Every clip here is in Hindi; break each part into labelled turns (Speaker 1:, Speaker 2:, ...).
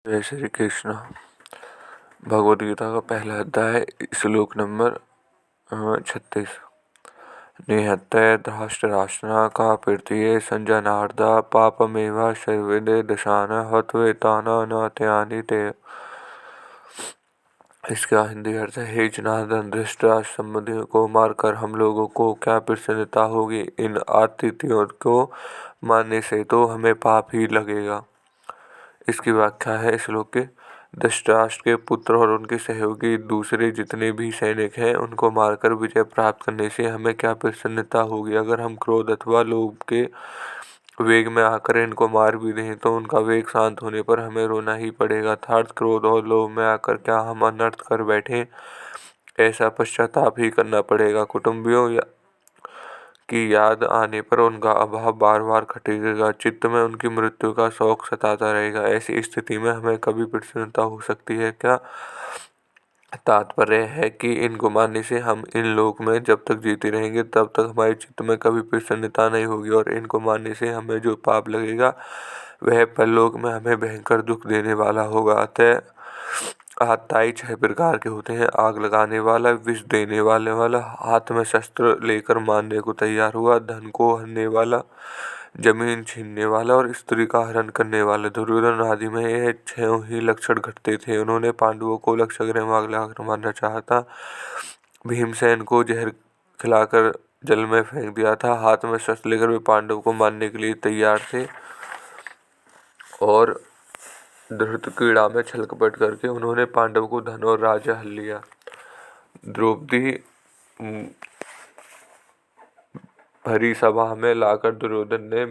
Speaker 1: जय श्री कृष्ण। भगवद गीता का पहला अध्याय श्लोक नंबर 36। निहत्य धृतराष्ट्रः कापीर्ति संजनार्द पापमेव सर्वदे दशान हत्वेतान न त्यानि ते। इसका हिंदी अर्थ है, हे जनार्दन, धृतराष्ट्र संबंधियों को मारकर हम लोगों को क्या प्रसन्नता होगी। इन आतिथियों को मानने से तो हमें पाप ही लगेगा। इसकी व्याख्या है श्लोक के, धृतराष्ट्र के पुत्र और उनके सहयोगी दूसरे जितने भी सैनिक हैं उनको मारकर विजय प्राप्त करने से हमें क्या प्रसन्नता होगी। अगर हम क्रोध अथवा लोभ के वेग में आकर इनको मार भी दें तो उनका वेग शांत होने पर हमें रोना ही पड़ेगा। अर्थात क्रोध और लोभ में आकर क्या हम अनर्थ कर बैठे, ऐसा पश्चाताप ही करना पड़ेगा। कुटुंबियों की याद आने पर उनका अभाव बार बार खटेगा, चित्त में उनकी मृत्यु का शोक सताता रहेगा। ऐसी स्थिति में हमें कभी प्रसन्नता हो सकती है क्या? तात्पर्य है कि इनको मानने से हम इन लोक में जब तक जीते रहेंगे तब तक हमारे चित्त में कभी प्रसन्नता नहीं होगी, और इनको मानने से हमें जो पाप लगेगा वह परलोक में हमें भयंकर दुख देने वाला होगा। अतः आतताई 6 प्रकार के होते हैं: आग लगाने वाला, विष देने वाला, हाथ में शस्त्र लेकर मारने को तैयार हुआ, धन को हरने वाला, जमीन छीनने वाला और स्त्री का हरण करने वाला। दुर्योधन आदि में यह 6 ही लक्षण घटते थे। उन्होंने पांडवों को लक्षगृह में आग लगाकर मारना चाहा था, भीमसेन को जहर खिलाकर जल में फेंक दिया था, हाथ में शस्त्र लेकर वे पांडवों को मारने के लिए तैयार थे, और धृतक्रीड़ा में छल कपट करके उन्होंने पांडव को धन और राज्य हर लिया। द्रौपदी भरी सभा में लाकर दुर्योधन ने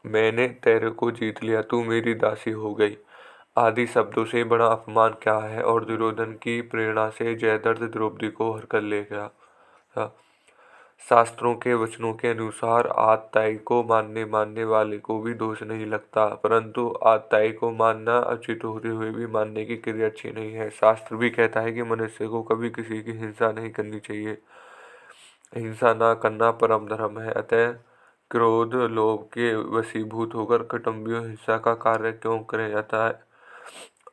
Speaker 1: मैंने तेरे को जीत लिया, तू मेरी दासी हो गई आदि शब्दों से बड़ा अपमान क्या है। और दुर्योधन की प्रेरणा से जयद्रथ द्रौपदी को हर कर ले गया। शास्त्रों के वचनों के अनुसार आतताई को मानने वाले को भी दोष नहीं लगता, परंतु आतताई को मानना उचित होते हुए भी मानने की क्रिया अच्छी नहीं है। शास्त्र भी कहता है कि मनुष्य को कभी किसी की हिंसा नहीं करनी चाहिए। हिंसा न करना परम धर्म है। अतः क्रोध लोभ के वशीभूत होकर कुटुंबियों हिंसा का कार्य क्यों करें। अतः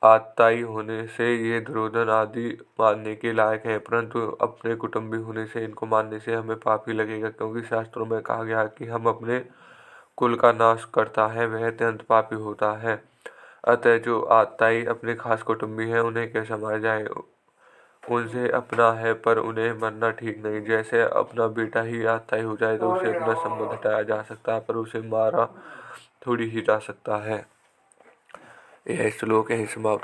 Speaker 1: आतताई होने से ये दुर्योधन आदि मानने के लायक है, परंतु अपने कुटुंबी होने से इनको मानने से हमें पाप ही लगेगा, क्योंकि शास्त्रों में कहा गया कि हम अपने कुल का नाश करता है वह अत्यंत पापी होता है। अतः जो आतताई अपने खास कुटुंबी हैं उन्हें कैसे मारा जाए। उनसे अपना है पर उन्हें मरना ठीक नहीं। जैसे अपना बेटा ही आतताई हो जाए तो उसे अपना संबंध हटाया जा सकता है, पर उसे मारा थोड़ी ही जा सकता है। यह श्लोक यहीं समाप्त।